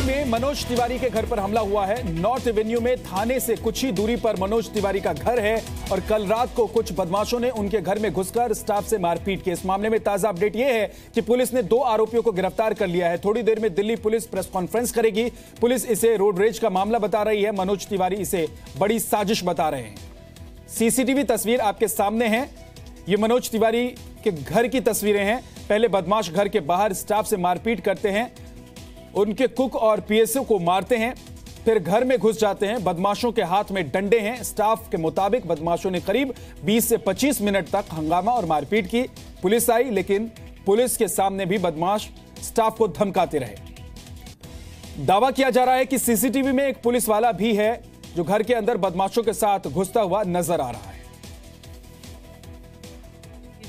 में मनोज तिवारी के घर पर हमला हुआ है। नॉर्थ एवेन्यू में थाने से कुछ ही दूरी पर मनोज तिवारी का घर है और कल रात को कुछ बदमाशों ने उनके घर में घुसकर स्टाफ से मारपीट की। इस मामले में ताजा अपडेट यह है कि पुलिस ने 2 आरोपियों को गिरफ्तार कर लिया है। थोड़ी देर में दिल्ली पुलिस प्रेस कॉन्फ्रेंस करेगी। पुलिस इसे रोड रेज का मामला बता रही है, मनोज तिवारी इसे बड़ी साजिश बता रहे हैं। सीसीटीवी तस्वीर आपके सामने है। ये मनोज तिवारी के घर की तस्वीरें हैं। पहले बदमाश घर के बाहर स्टाफ से मारपीट करते हैं, उनके कुक और पीएसओ को मारते हैं, फिर घर में घुस जाते हैं। बदमाशों के हाथ में डंडे हैं। स्टाफ के मुताबिक बदमाशों ने करीब 20 से 25 मिनट तक हंगामा और मारपीट की। पुलिस आई, लेकिन पुलिस के सामने भी बदमाश स्टाफ को धमकाते रहे। दावा किया जा रहा है कि सीसीटीवी में एक पुलिस वाला भी है जो घर के अंदर बदमाशों के साथ घुसता हुआ नजर आ रहा है।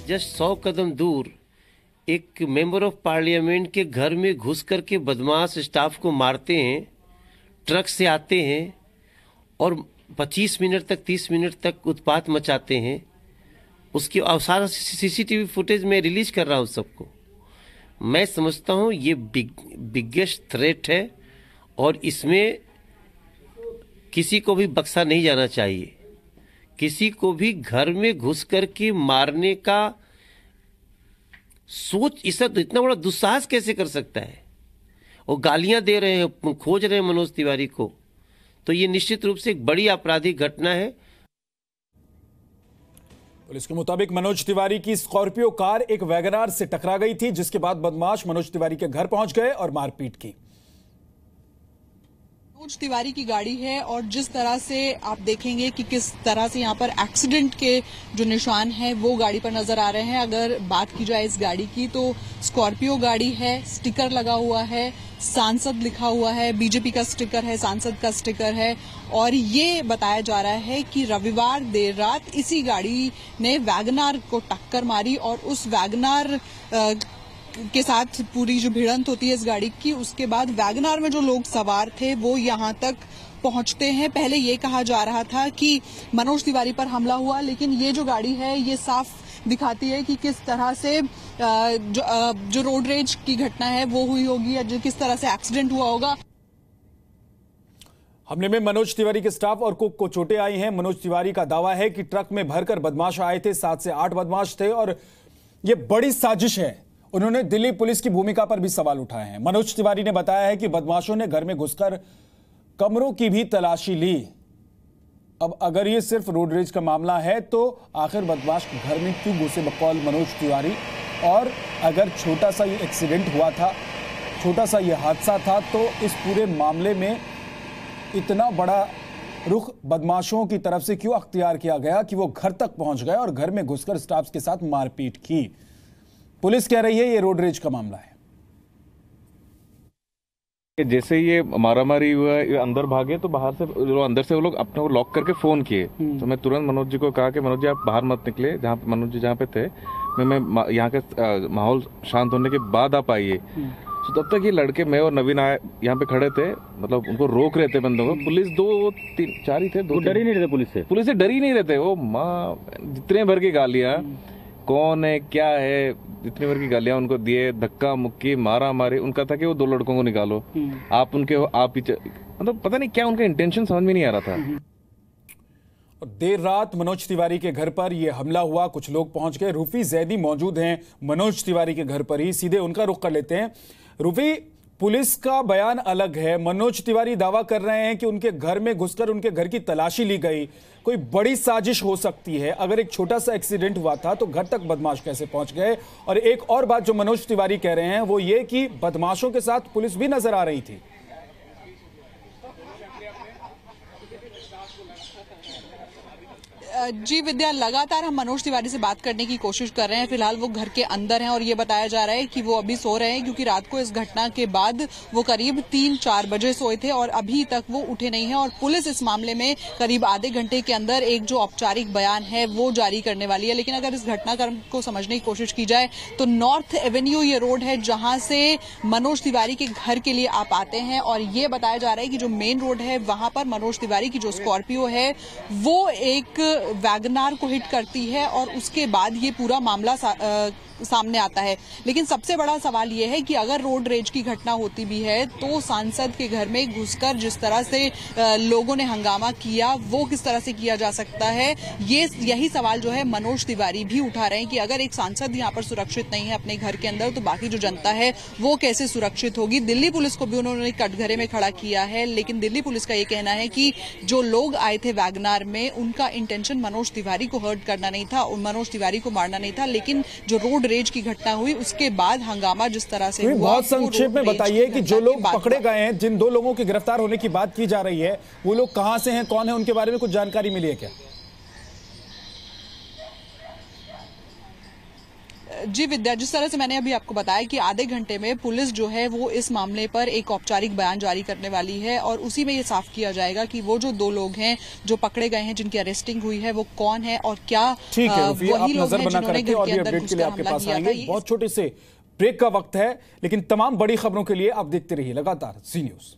जस्ट 100 कदम दूर एक मेंबर ऑफ पार्लियामेंट के घर में घुस करके बदमाश स्टाफ को मारते हैं, ट्रक से आते हैं और 25 मिनट तक 30 मिनट तक उत्पात मचाते हैं। उसकी सारा सीसीटीवी फुटेज में रिलीज कर रहा हूँ सबको। मैं समझता हूँ ये बिगेस्ट थ्रेट है और इसमें किसी को भी बख्शा नहीं जाना चाहिए। किसी को भी घर में घुस करके मारने का सोच, इतना बड़ा दुस्साहस कैसे कर सकता है? वो गालियां दे रहे हैं, खोज रहे हैं मनोज तिवारी को, तो ये निश्चित रूप से एक बड़ी आपराधिक घटना है। पुलिस के मुताबिक मनोज तिवारी की स्कॉर्पियो कार एक वैगनार से टकरा गई थी, जिसके बाद बदमाश मनोज तिवारी के घर पहुंच गए और मारपीट की। मनोज तिवारी की गाड़ी है और जिस तरह से आप देखेंगे कि किस तरह से यहाँ पर एक्सीडेंट के जो निशान हैं वो गाड़ी पर नजर आ रहे हैं। अगर बात की जाए इस गाड़ी की तो स्कॉर्पियो गाड़ी है, स्टिकर लगा हुआ है, सांसद लिखा हुआ है, बीजेपी का स्टिकर है, सांसद का स्टिकर है और ये बताया जा रहा है कि रविवार देर रात इसी गाड़ी ने वैगनार को टक्कर मारी और उस वैगनार के साथ पूरी जो भिड़ंत होती है इस गाड़ी की, उसके बाद वैगनार में जो लोग सवार थे वो यहां तक पहुंचते हैं। पहले ये कहा जा रहा था कि मनोज तिवारी पर हमला हुआ, लेकिन ये जो गाड़ी है ये साफ दिखाती है कि किस तरह से जो रोड रेज की घटना है वो हुई होगी या किस तरह से एक्सीडेंट हुआ होगा। हमले में मनोज तिवारी के स्टाफ और कुक को चोटें आई हैं। मनोज तिवारी का दावा है कि ट्रक में भरकर बदमाश आए थे। 7 से 8 बदमाश थे और ये बड़ी साजिश है। उन्होंने दिल्ली पुलिस की भूमिका पर भी सवाल उठाए हैं। मनोज तिवारी ने बताया है कि बदमाशों ने घर में घुसकर कमरों की भी तलाशी ली। अब अगर ये सिर्फ रोड रेज का मामला है तो आखिर बदमाश घर में क्यों घुसे बकौल मनोज तिवारी? और अगर छोटा सा ये एक्सीडेंट हुआ था, छोटा सा ये हादसा था, तो इस पूरे मामले में इतना बड़ा रुख बदमाशों की तरफ से क्यों अख्तियार किया गया कि वो घर तक पहुंच गए और घर में घुसकर स्टाफ के साथ मारपीट की? पुलिस कह रही है ये रोड रेज का मामला है। जैसे ये मारामारी हुआ, ये अंदर भागे तो बाहर से अंदर से वो लोग अपने को लॉक करके फोन किए। तो मैं तुरंत मनोज जी को कहा कि मनोज जी आप बाहर मत निकले, जहाँ मनोज जी जहाँ पे थे मैं यहाँ के माहौल शांत होने के बाद आप आइए। तो तब तक ये लड़के, मैं और नवीन यहाँ पे खड़े थे, मतलब उनको रोक रहे थे बंदों को। पुलिस 2-3-4 ही थे, डर ही नहीं रहे पुलिस से डर ही नहीं रहते। वो माँ जितने भर की गालियां, कौन है क्या है, जितनी भर की गालियां उनको दिए, धक्का मुक्की मारा मारी। उनका था कि वो 2 लड़कों को निकालो, आप उनके हो, आप ही मतलब पता नहीं क्या उनका इंटेंशन समझ में नहीं आ रहा था। और देर रात मनोज तिवारी के घर पर यह हमला हुआ। कुछ लोग पहुंच गए। रूफी जैदी मौजूद हैं मनोज तिवारी के घर पर ही, सीधे उनका रुख कर लेते हैं। रूफी, पुलिस का बयान अलग है। मनोज तिवारी दावा कर रहे हैं कि उनके घर में घुसकर उनके घर की तलाशी ली गई। कोई बड़ी साजिश हो सकती है। अगर एक छोटा सा एक्सीडेंट हुआ था तो घर तक बदमाश कैसे पहुंच गए? और एक और बात जो मनोज तिवारी कह रहे हैं वो ये कि बदमाशों के साथ पुलिस भी नजर आ रही थी। जी विद्या, लगातार हम मनोज तिवारी से बात करने की कोशिश कर रहे हैं। फिलहाल वो घर के अंदर हैं और ये बताया जा रहा है कि वो अभी सो रहे हैं, क्योंकि रात को इस घटना के बाद वो करीब 3-4 बजे सोए थे और अभी तक वो उठे नहीं हैं। और पुलिस इस मामले में करीब आधे घंटे के अंदर एक जो औपचारिक बयान है वो जारी करने वाली है। लेकिन अगर इस घटनाक्रम को समझने की कोशिश की जाए तो नॉर्थ एवेन्यू ये रोड है जहां से मनोज तिवारी के घर के लिए आप आते हैं और ये बताया जा रहा है कि जो मेन रोड है वहां पर मनोज तिवारी की जो स्कॉर्पियो है वो एक वैगनार को हिट करती है और उसके बाद ये पूरा मामला सामने आता है। लेकिन सबसे बड़ा सवाल यह है कि अगर रोड रेज की घटना होती भी है तो सांसद के घर में घुसकर जिस तरह से लोगों ने हंगामा किया वो किस तरह से किया जा सकता है, यही सवाल जो है मनोज तिवारी भी उठा रहे हैं कि अगर एक सांसद यहां पर सुरक्षित नहीं है अपने घर के अंदर तो बाकी जो जनता है वो कैसे सुरक्षित होगी। दिल्ली पुलिस को भी उन्होंने कटघरे में खड़ा किया है, लेकिन दिल्ली पुलिस का ये कहना है कि जो लोग आए थे वैगनार में उनका इंटेंशन मनोज तिवारी को हर्ट करना नहीं था, मनोज तिवारी को मारना नहीं था, लेकिन जो रोड रेज की घटना हुई उसके बाद हंगामा जिस तरह से हुआ, बहुत संक्षेप में बताइए कि जो लोग पकड़े गए हैं, जिन 2 लोगों के गिरफ्तार होने की बात की जा रही है, वो लोग कहां से हैं, कौन है, उनके बारे में कुछ जानकारी मिली है क्या? जी विद्या, जिस तरह से मैंने अभी आपको बताया कि आधे घंटे में पुलिस जो है वो इस मामले पर एक औपचारिक बयान जारी करने वाली है और उसी में ये साफ किया जाएगा कि वो जो 2 लोग हैं जो पकड़े गए हैं, जिनकी अरेस्टिंग हुई है, वो कौन है और क्या ठीक है, वही आप लोग नजर हैं बना जिन्होंने करके घर और के भी अंदर अपडेट के लिए घुसकर आपके हमला पास किया आएंगे। था। बहुत छोटे से ब्रेक का वक्त है, लेकिन तमाम बड़ी खबरों के लिए आप देखते रहिए लगातार जी न्यूज।